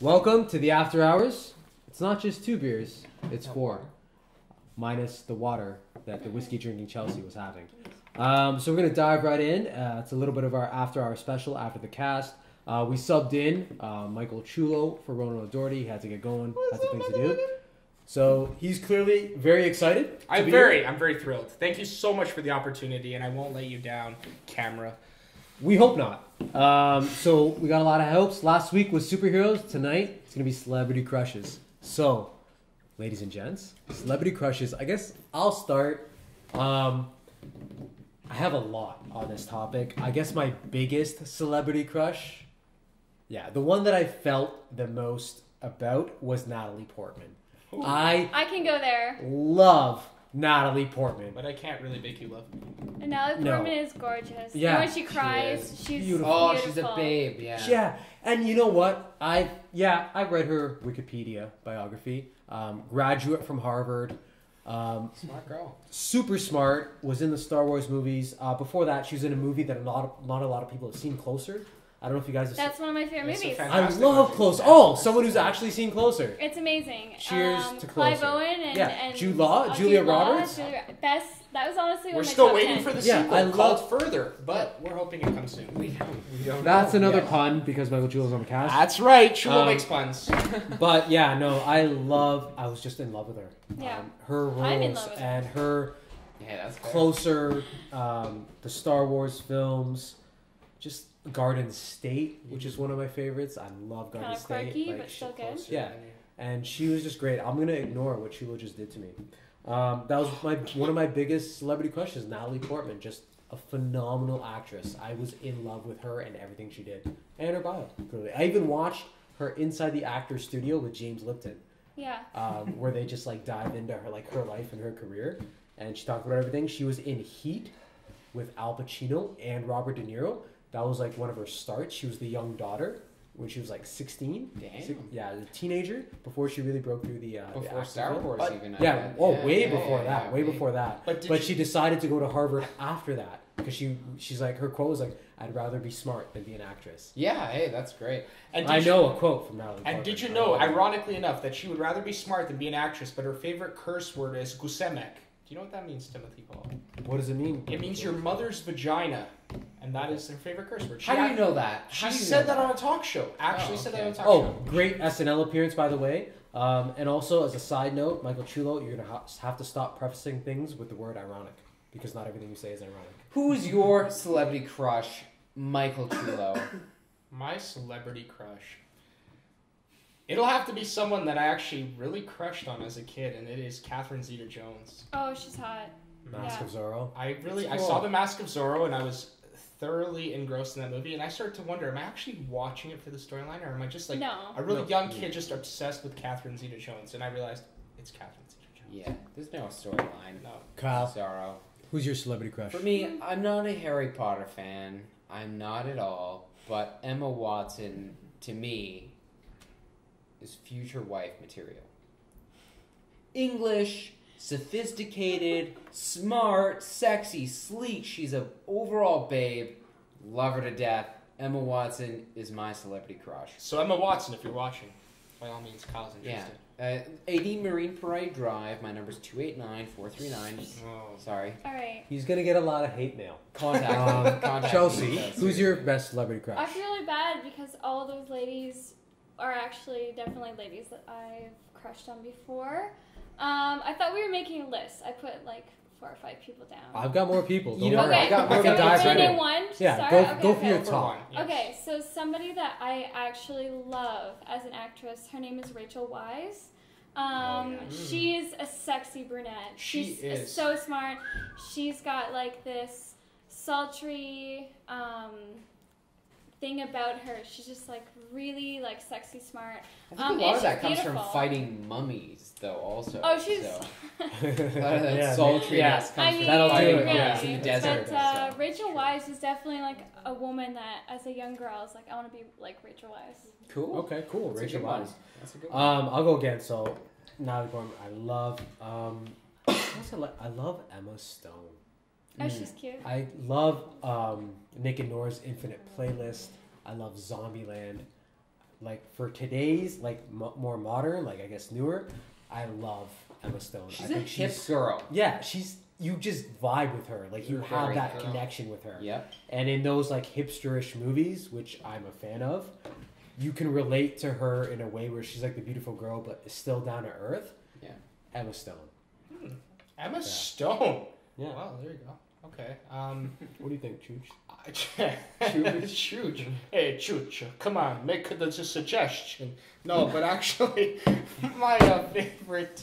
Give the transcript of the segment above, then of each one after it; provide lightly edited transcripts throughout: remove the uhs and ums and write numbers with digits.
Welcome to the After Hours. It's not just 2 beers, it's 4. Minus the water that the whiskey drinking Chelsea was having. So we're going to dive right in. It's a little bit of our After Hours special after the cast. We subbed in Michael Czulo for Ronan O'Doherty. He had to get going, had some things to do. So he's clearly very excited. I'm very thrilled. Thank you so much for the opportunity, and I won't let you down, camera. We hope not. So we got a lot of hopes. Last week was superheroes. Tonight it's going to be celebrity crushes. So, ladies and gents, celebrity crushes. I guess I'll start. I have a lot on this topic. I guess my biggest celebrity crush, the one that I felt the most about was Natalie Portman. Ooh. I can go there. Love Natalie Portman. But I can't really make you love me. And Natalie Portman is gorgeous. Yeah. And when she cries, she's beautiful. beautiful. Oh, she's a babe, yeah. Yeah, and you know what? I read her Wikipedia biography. Graduate from Harvard. Smart girl. Super smart. Was in the Star Wars movies. Before that, she was in a movie that not a lot of people have seen, Closer. I don't know if you guys have That's one of my favorite movies. I love Closer. Oh, someone who's actually seen Closer. It's amazing. Cheers to Clive Closer. Owen and Jude Law, Julia Roberts. That was honestly We're one of my still top waiting 10. for the Yeah, sequel I called Further, but we're hoping it comes soon. We don't That's know. another Yeah. pun because Michael Czulo's on the cast. That's right. Chzulo makes puns. But yeah, no, I was just in love with her. Yeah. Her I'm in roles love with her. and her Yeah, that's fair. Closer, the Star Wars films, just Garden State, which is one of my favorites. I love Garden Kinda State. quirky, but still good. Closer. Yeah, and she was just great. I'm gonna ignore what Chzulo just did to me. That was one of my biggest celebrity crushes, Natalie Portman. Just a phenomenal actress. I was in love with her and everything she did, and her bio. Clearly, I even watched her Inside the Actors Studio with James Lipton. Yeah. Where they just dive into her her life and her career, and she talked about everything. She was in Heat with Al Pacino and Robert De Niro. That was one of her starts. She was the young daughter when she was 16. Damn. A teenager before she really broke through the Before acting Star field. Wars even. Way before that. Way before that. But she decided to go to Harvard after that because she's her quote was I'd rather be smart than be an actress. Yeah, hey, that's great. And I know a quote from Natalie Portman. And did you know, ironically enough, that she would rather be smart than be an actress, but her favorite curse word is gusemek. Do you know what that means, Timothy Paul? What does it mean? It means your mother's vagina. And that is her favorite curse word. How do you know that? She said that on a talk show. Said that on a talk Oh, show. great SNL appearance, by the way. And also, as a side note, Michael Czulo, you're going to have to stop prefacing things with the word ironic. Because not everything you say is ironic. Who is your celebrity crush, Michael Czulo? My celebrity crush. It'll have to be someone that I actually really crushed on as a kid, and it is Catherine Zeta-Jones. Oh, she's hot. Mask of Zorro. I Cool. saw The Mask of Zorro, and I was thoroughly engrossed in that movie, and I started to wonder, am I actually watching it for the storyline, or am I just No. a really young kid just obsessed with Catherine Zeta-Jones? And I realized it's Catherine Zeta-Jones. Yeah, there's no storyline. No. Kyle, Zorro. who's your celebrity crush? For me, I'm not a Harry Potter fan. I'm not at all. But Emma Watson, to me, is future wife material. English, sophisticated, smart, sexy, sleek. She's an overall babe. Love her to death. Emma Watson is my celebrity crush. So Emma Watson, if you're watching, by all means, Kyle's interested. Yeah. 80 Marine Parade Drive. My number's 289-439. Oh. Sorry. All right. He's going to get a lot of hate mail. Contact Chelsea, me. who's your best celebrity I crush? feel really bad because all of those ladies are actually definitely ladies that I've crushed on before. I thought we were making a list. I put 4 or 5 people down. I've got more people. Don't You know, worry. Okay, I got I more can people. dive so right name in. one. Yeah, Start? go Okay, for your okay. top. Yes. Okay, so somebody that I actually love as an actress, her name is Rachel Weisz. She's a sexy brunette. She She's is. so smart. She's got this sultry thing about her. She's just really sexy smart. I think a lot and of that she's comes beautiful. from fighting mummies, though, also. Oh, she's. So. Yeah, that sultriness yeah. comes I from mean, That'll do fighting it, mummies yeah. in the desert. But so. Rachel Weisz is definitely a woman that, as a young girl, is I want to be like Rachel Weisz. Cool. Okay, cool. That's a Rachel good one. Weisz. That's a good one. I'll go again. So, Natalie Portman. I love. I love Emma Stone. Oh, she's cute. I love Nick and Nora's Infinite Playlist. I love Zombieland. like for today's like more modern, like I guess newer, I love Emma Stone. She's I a think hip girl. Yeah, you just vibe with her. Like you You're have very that girl. connection with her. Yep. And in those like hipsterish movies, which I'm a fan of, you can relate to her in a way where she's like the beautiful girl, but is still down to earth. Yeah. Emma Stone. Emma Stone. Yeah. Wow, there you go. Okay. What do you think, Chooch? Chooch. Hey, Chooch, come on, make the suggestion. No, but actually, my favorite.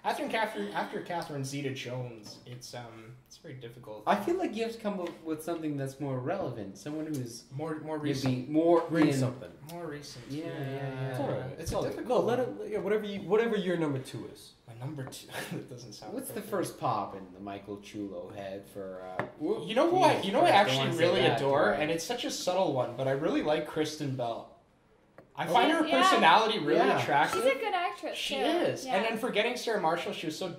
After Catherine Zeta-Jones, it's very difficult. I feel like you have to come up with something that's more relevant. Someone who's More maybe recent. more Bring in something. More recent. Yeah. It's all right. It's all a right. difficult. No, let it. Yeah, whatever your number 2 is. My number 2. That doesn't sound. What's the appropriate. first pop in the Michael Chulo head for? You know what? You know what I Jesus Christ, actually don't wanna really say that, adore, right? and it's such a subtle one, but I really like Kristen Bell. I find her Yeah. personality really Yeah. attractive. She's a good actress. She too. is. Yeah. And then for getting Sarah Marshall, she was so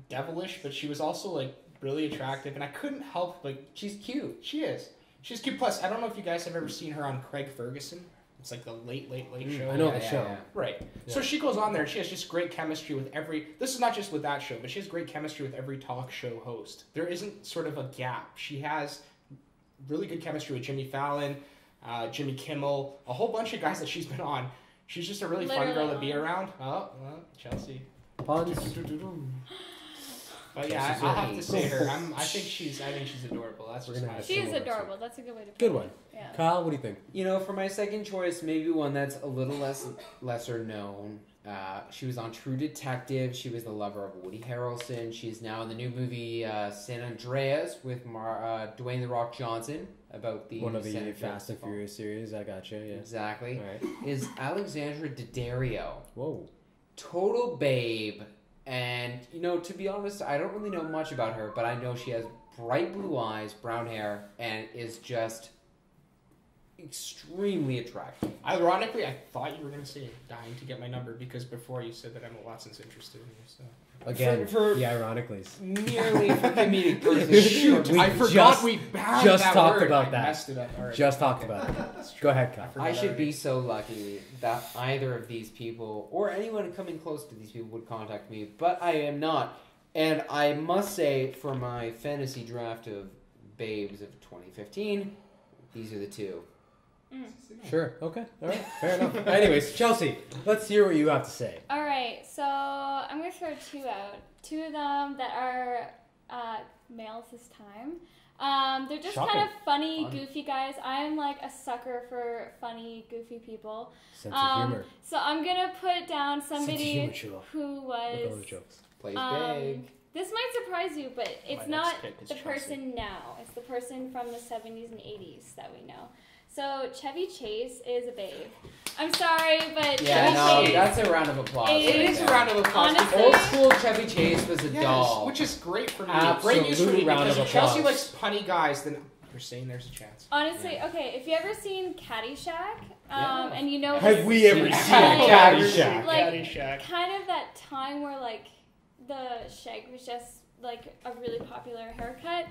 devilish, but she was also like really attractive, and I couldn't help like She's cute. she is. She's cute. Plus, I don't know if you guys have ever seen her on Craig Ferguson. It's like the late show. I know Yeah, the yeah, show. yeah. Right. Yeah. So she goes on there and she has just great chemistry with every. This is not just with that show, but she has great chemistry with every talk show host. There isn't sort of a gap. She has really good chemistry with Jimmy Fallon, Jimmy Kimmel, a whole bunch of guys that she's been on. She's just a really fun girl to be around. Oh, well, Chelsea. Puns. But yeah, I have to say her. I think she's adorable. That's We're just gonna my have She is similar adorable. That's a good way to put Good it. one. Yeah. Kyle, what do you think? You know, for my second choice, maybe one that's a little lesser known. She was on True Detective. She was the lover of Woody Harrelson. She's now in the new movie San Andreas with Dwayne The Rock Johnson about the One of the San Fast and Andreas- Furious series. I gotcha. Yeah. Exactly. All right. Is Alexandra Daddario. Whoa. Total babe. And, you know, to be honest, I don't really know much about her, but I know she has bright blue eyes, brown hair, and is just extremely attractive. Ironically, I thought you were going to say dying to get my number because before you said that Emma Watson's interested in you. So. Again, For- the ironically. Merely for comedic purposes. Shoot, We I forgot just- we banned just that talked word. about I that. messed it up. All right. Just talked about it. Go ahead, Kyle. forgot I should already. be so lucky that either of these people, or anyone coming close to these people, would contact me, but I am not. And I must say, for my fantasy draft of babes of 2015, these are the two. Sure. Okay. All right. Fair enough. Anyways, Chelsea, let's hear what you have to say. All right, so I'm gonna throw 2 out. 2 of them that are males this time. They're just Shocking. kind of funny, Fun. goofy guys. I'm like a sucker for funny, goofy people. Sense of humor. So I'm gonna put down Sense of somebody humor, Chula. who Look at all was. the jokes. Plays big. This might surprise you, but it's My not next pick is the Chelsea. person now. It's the person from the 70s and 80s that we know. So Chevy Chase is a babe. I'm sorry, but Yeah, Chevy no, Chase that's a round of applause. It It is a round of applause. Honestly- Old school Chevy Chase was a Yes, doll. which is great for me. Absolute Great news for me round because of if Chelsea applause. likes punny guys, then you're saying there's a chance. Honestly, okay, if you ever seen Caddyshack, Yeah. and you know Have we ever Yeah. seen Yeah. Caddyshack? Like, Caddyshack. kind of that time where like the shag was just like a really popular haircut.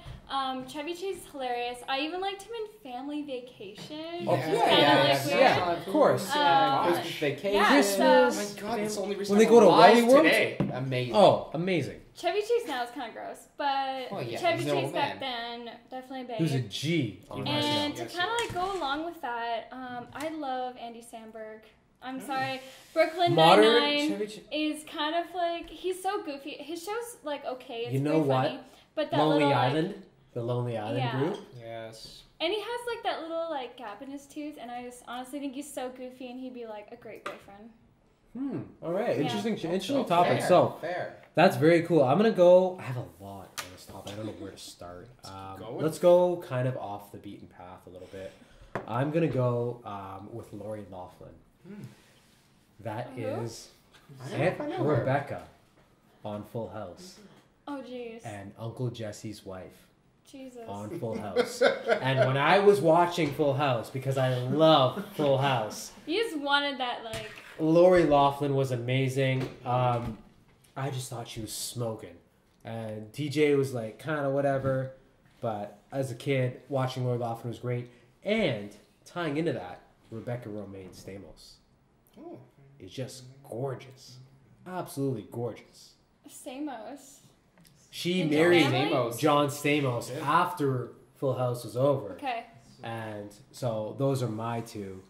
Chevy Chase is hilarious. I even liked him in Family Vacation. Oh, which yeah, is yeah, kinda, yeah, like, weird. yeah. Of course. Christmas Vacation. yeah, Christmas. so Oh my god, it's the only reason When they I'm go to alive Wally World? today. Amazing. Oh, amazing. Chevy Chase now is kind of gross, but Oh, yeah, Chevy he's an Chase old back man. then definitely a babe. Who's a G on And- SNL. And to Yes, kind of yes. like go along with that, I love Andy Samberg. I'm sorry, Brooklyn Modern Nine-Nine Chevy Chase. is kind of like he's so goofy. His show's like okay, it's You know pretty what? funny, but that Lonely little like, Island. The Lonely Island Yeah. group. Yes. and he has like that little like gap in his tooth, and I just honestly think he's so goofy, and he'd be like a great boyfriend. All right. Yeah. Interesting Okay. topic. Fair, So fair. that's very cool. I'm gonna go. I have a lot on this topic. I don't know where to start. going. Let's go kind of off the beaten path a little bit. I'm gonna go with Lori Loughlin. That Who? is I don't know if I know her. Rebecca on Full House Oh jeez, and Uncle Jesse's wife Jesus. on Full House. And when I was watching Full House, because I love Full House, You just wanted that like Lori Loughlin was amazing. I just thought she was smoking. And DJ was like kind of whatever. But as a kid, watching Lori Loughlin was great. And tying into that, Rebecca Romaine Stamos Oh. is just gorgeous. Absolutely gorgeous. Stamos. She And married Stamos? John Stamos after Full House was over. Okay. And so those are my two.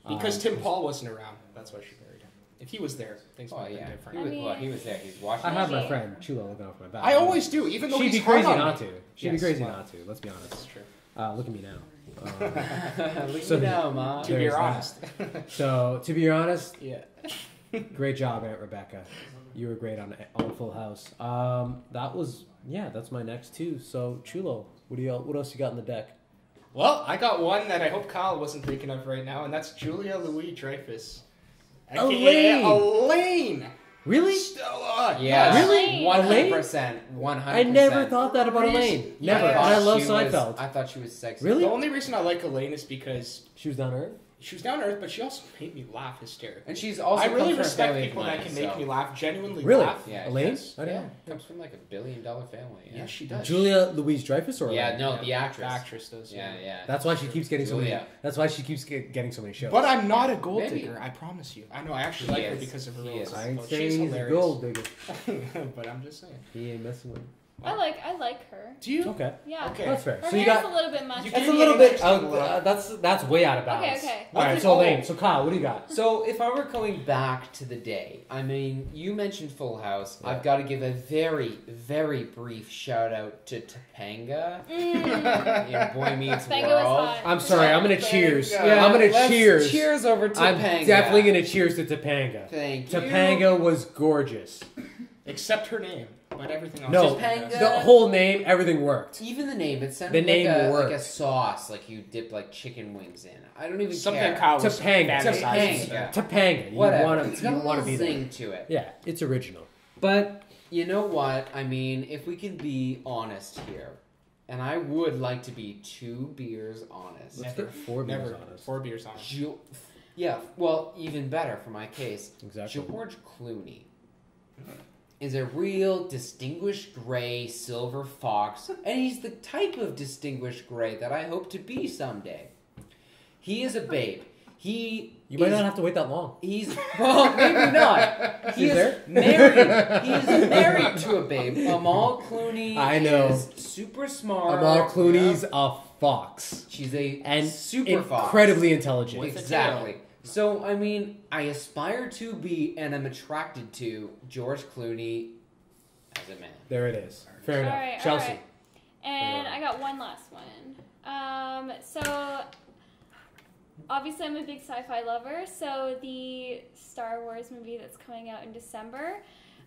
Because Tim Paul wasn't around. That's why she married him. If he was there, things Oh might have yeah, been he different. was, he was there. He's watching. I have my Maybe. friend Chulo looking out for my back. I always do, even though She'd he's be crazy hard on not me. to. She'd be Yes, crazy well, not to. Let's be honest. That's true. Look at me now. Look So at me now, Ma. To be There's that. honest. So to be honest, Yeah. great job, Aunt Rebecca. You were great on Full House. That's my next two. So Chulo, what else you got in the deck? Well, I got one that I hope Kyle wasn't thinking of right now, and that's Julia Louis-Dreyfus. Elaine! Elaine! Really? Stella! Yeah, Really? 100%. 100%. I never thought that about Elaine. Never. Yeah. And I love She was- Seinfeld. I thought she was sexy. Really? The only reason I like Elaine is because She was down to earth. she was down to earth, but she also made me laugh hysterically. And she's also I really comes from a respect family of people that money, can make so- me laugh, genuinely Really? laugh. Yeah, Elaine? Yes. I don't Yeah, know. comes from like $1 billion family. Yeah, Yeah, she does. Julia Louis-Dreyfus or Yeah, Elaine? no, the actress. The actress does. Yeah, yeah. That's why she keeps getting so many. Julia. That's why she keeps getting so many shows. But I'm not a gold Maybe. digger, I promise you. I know, I actually She like her is. because of her She roles. is. I ain't She's saying he's a hilarious. gold digger. But I'm just saying. He ain't messing with. I like her. Do you? Okay, Yeah. Okay. that's fair. Her So you hair's got. a little bit much. You That's a gave me little an bit. interesting look. That's way out of balance. Okay. All right, so Elaine. So Kyle, what do you got? So if I were going back to the day, I mean, you mentioned Full House. Yeah. I've got to give a very, very brief shout out to Topanga Mm. in Boy Meets Topanga was World. hot. I'm sorry. I'm gonna Topanga. cheers. Yeah, I'm gonna let's cheers. Cheers over Topanga. I'm definitely gonna cheers to Topanga. Thank you. Topanga was gorgeous. Except her name, but everything else. No, is Topanga. fantastic. the whole name, everything worked. Even the name, it The sounded name like, worked. like a sauce, like you dip like chicken wings in. I don't even Something care. Kyle was Topanga. fantasizing. Topanga. Topanga. You Whatever. wanna It's got you a wanna little be there. zing to it. Yeah, it's original. But you know what? I mean, if we can be honest here, and I would like to be 2 beers honest. Let's Never. get 4 beers Never. on us. 4 beers on. Yeah, well, even better for my case. Exactly. George Clooney is a real distinguished gray silver fox, and he's the type of distinguished gray that I hope to be someday. He is a babe. You might not have to wait that long. He's well, maybe not. He Is is there? married. He is married to a babe. Amal Clooney. I know. Is super smart. Amal Clooney's a fox. She's a And super fox. incredibly intelligent. With a Exactly. So I mean, I aspire to be, and I'm attracted to George Clooney as a man. There it is. Fair enough. Alright, Chelsea. alright. And I got one last one. So obviously I'm a big sci-fi lover, so the Star Wars movie that's coming out in December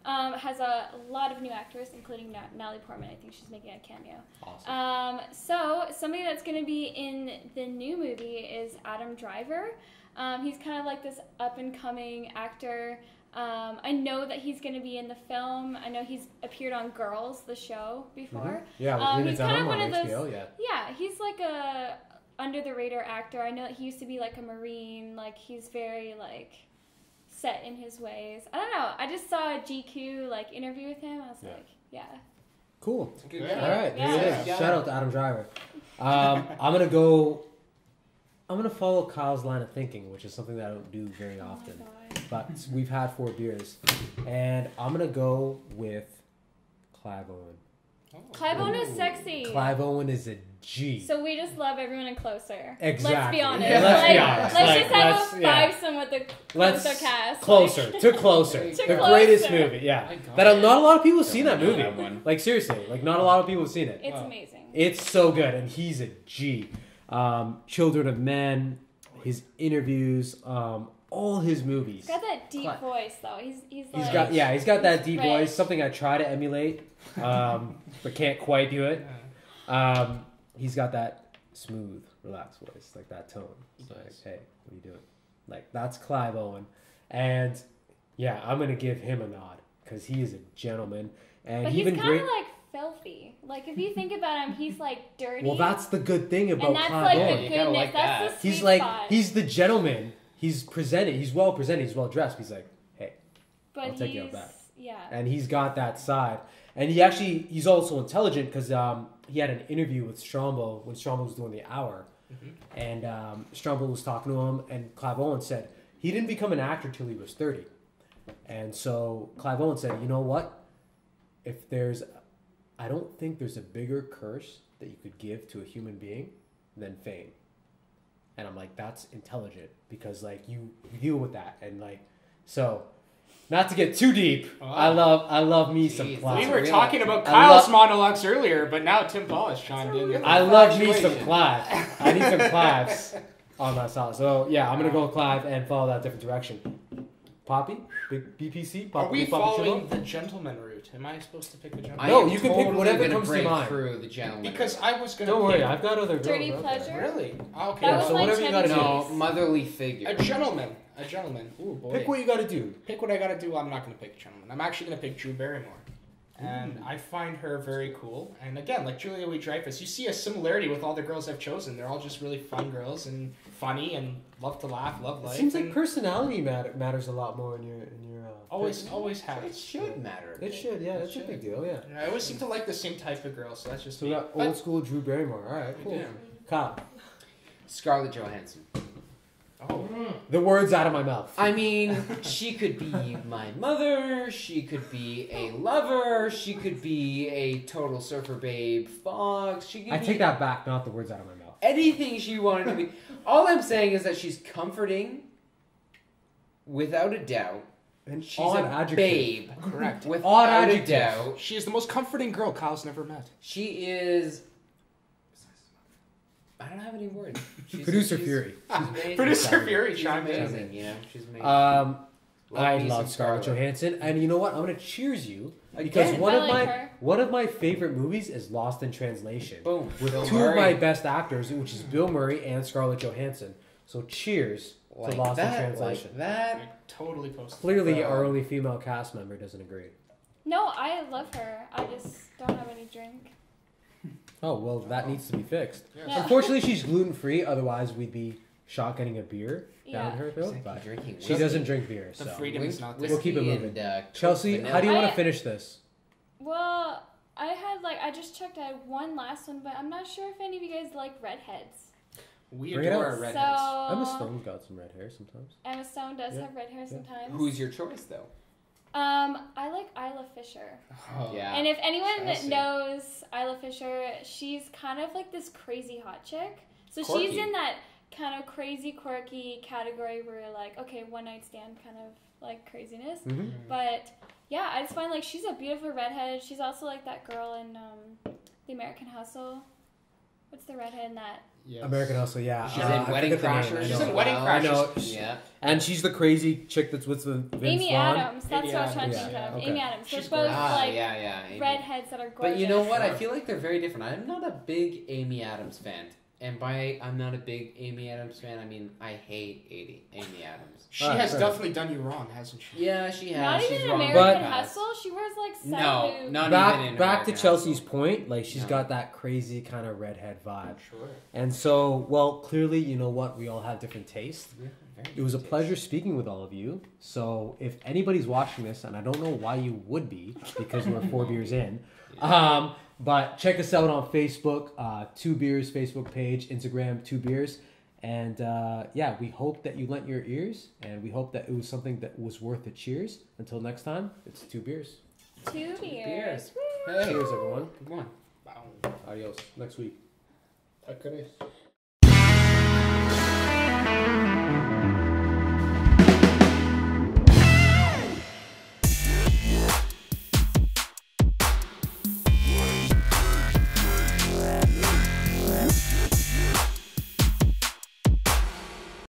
has a lot of new actors, including Natalie Portman. I think she's making a cameo. Awesome. So somebody that's going to be in the new movie is Adam Driver. He's kind of like this up-and-coming actor. I know that he's going to be in the film. I know he's appeared on Girls, the show, before. Yeah, with Lena he's kind of Dunham one on of those. HBO, yeah. Yeah, he's like a under-the-radar actor. I know that he used to be like a Marine. Like he's very like set in his ways. I don't know. I just saw a GQ like interview with him. I was like, yeah. Cool. Good Yeah. guy. All right, there Yeah. it is. Shout out to Adam Driver. I'm gonna follow Kyle's line of thinking, which is something that I don't do very often. Oh my God. But we've had 4 beers, and I'm gonna go with Clive Owen. Clive Owen is sexy. Clive Owen is a G. So we just love everyone in Closer. Exactly. Let's be honest. Yeah, let's be like, honest. Let's Like, just have let's- a yeah. fivesome with the Let's Closer cast. closer Like, to closer. To The Closer. greatest movie, yeah. My God. That not a lot of people have seen that Don't movie. have one. Like seriously, like not a lot of people have seen it. it's Wow. amazing. It's so good, and he's a G. Children of Men, his interviews, all his movies. He's got that deep voice though. He's He's like, got that deep Right. voice. Something I try to emulate, but can't quite do it. He's got that smooth, relaxed voice, like that tone. It's like, hey, what are you doing? Like that's Clive Owen, and yeah, I'm gonna give him a nod because he is a gentleman, and But he's even kind great. of like filthy. Like if you think about him, he's like dirty. Well, that's the good thing about and that's Clive like Owen. the You gotta goodness. like That's that. the sweet He's like spot. he's the gentleman. He's presented. He's well presented. He's well dressed. He's like, hey, but I'll take you out he's back. yeah. and he's got that side. And he's also intelligent because he had an interview with Strombo when Strombo was doing The Hour And Strumbel was talking to him, and Clive Owen said he didn't become an actor till he was 30. And so Clive Owen said, you know what? I don't think there's a bigger curse that you could give to a human being than fame. And I'm like, that's intelligent, because like you deal with that, and like, so not to get too deep, I love me some Clive. We were talking about Kyle's monologues earlier, but now Tim Paul has chimed in. I love me some Clive. I need some Clives on my song. So yeah, I'm gonna go with Clive and follow that different direction. Poppy, big BPC. Poppy, Are we Poppy following Chilo? the gentleman route? Am I supposed to pick the gentleman? No, you can pick whatever comes to break mind. through the gentleman. Because I was gonna. Don't worry, I've got other girls. Dirty out there. Pleasure? Really? Okay. That was so my whatever you gotta Chevy do. no, Chase. motherly figure. A gentleman. Ooh boy. Pick what you gotta do. Pick what I gotta do. I'm not gonna pick a gentleman. I'm actually gonna pick Drew Barrymore. And I find her very cool. And again, like Julia Louis-Dreyfus, you see a similarity with all the girls I've chosen. They're all just really fun girls and funny and love to laugh, love life. It seems like personality matters a lot more in your. always pick. has. It should matter. It should, yeah. That's a big deal, yeah. I always seem to like the same type of girls, so that's just So me. we got old school Drew Barrymore. All right, cool. Yeah. Kyle, Scarlett Johansson. Oh. the words out of my mouth. I mean, she could be my mother, she could be a lover, she could be a total surfer babe fox, she could I be take that back, not the words out of my mouth. anything she wanted to be. All I'm saying is that she's comforting, without a doubt. And She's odd a adjective. babe, Correct. without Odd a adjective. doubt. She is the most comforting girl Kyle's never met. She is... I don't have any words. Producer Fury. She's amazing. Producer Fury She's chimed in. amazing, you know? She's amazing. I me love some Scarlett Scarlett. Johansson, and you know what? I'm gonna cheers you because Again. one of my favorite movies is Lost in Translation. Boom. With Bill two Murray. of my best actors, which is Bill Murray and Scarlett Johansson. So cheers Like to Lost in that, Translation. like that. I totally posted. Clearly, Bro. our only female cast member doesn't agree. No, I love her. I just don't have any drink. Oh well, that needs to be fixed. Yeah. Unfortunately, she's gluten free. Otherwise, we'd be shotgunning a beer down Yeah. her throat. Exactly, But drinking she whiskey. doesn't drink beer. The So freedom is not there. We'll keep it Whiskey moving. and, Chelsea, vanilla. how do you want I- to finish this? Well, I just checked. I had one last one, but I'm not sure if any of you guys like redheads. We Bring it adore out. our redheads. Emma So Stone's got some red hair sometimes. Emma Stone does Yeah. have red hair sometimes. Who's your choice, though? I like Isla Fisher. Oh. Yeah. And if anyone Chelsea. knows Isla Fisher, she's kind of like this crazy hot chick. So Quirky. she's in that kind of crazy, quirky category where you're like, okay, one night stand kind of like craziness. Mm-hmm. But yeah, I just find like she's a beautiful redhead. She's also like that girl in The American Hustle. What's the redhead in that? Yes. American Hustle, yeah. She's I in Wedding forget the name, Crashers. I She's know. in Wedding I know. Crashers. Yeah. And she's the crazy chick that's with the Vince Amy Vaughn. Adams. That's Amy what I was trying to Adams. think of. Yeah, Amy okay. Adams. They're She's both gorgeous. like yeah. Amy. redheads that are gorgeous. But you know what? I Sure. feel like they're very different. I'm not a big Amy Adams fan. And by I'm not a big Amy Adams fan, I mean I hate Amy Adams. She Alright, has fair definitely done you wrong, hasn't she? Yeah, she has. Not She's even in wrong. American But- Hustle. She wears like side No, boob. not even in Back to American Chelsea's Hustle. point, like she's No. got that crazy kind of redhead vibe. Sure. And so, well, clearly, you know what? We all have different tastes. Yeah, very It was a good pleasure speaking with all of you. So, if anybody's watching this, and I don't know why you would be, because we're 4 beers in, but check us out on Facebook, 2 Beers Facebook page, Instagram, 2 Beers. And yeah, we hope that you lent your ears, and we hope that it was something that was worth a cheers. Until next time, it's 2 Beers. 2 beers. Hey, Cheers, everyone. come on. Wow. Adios. Next week. That good is.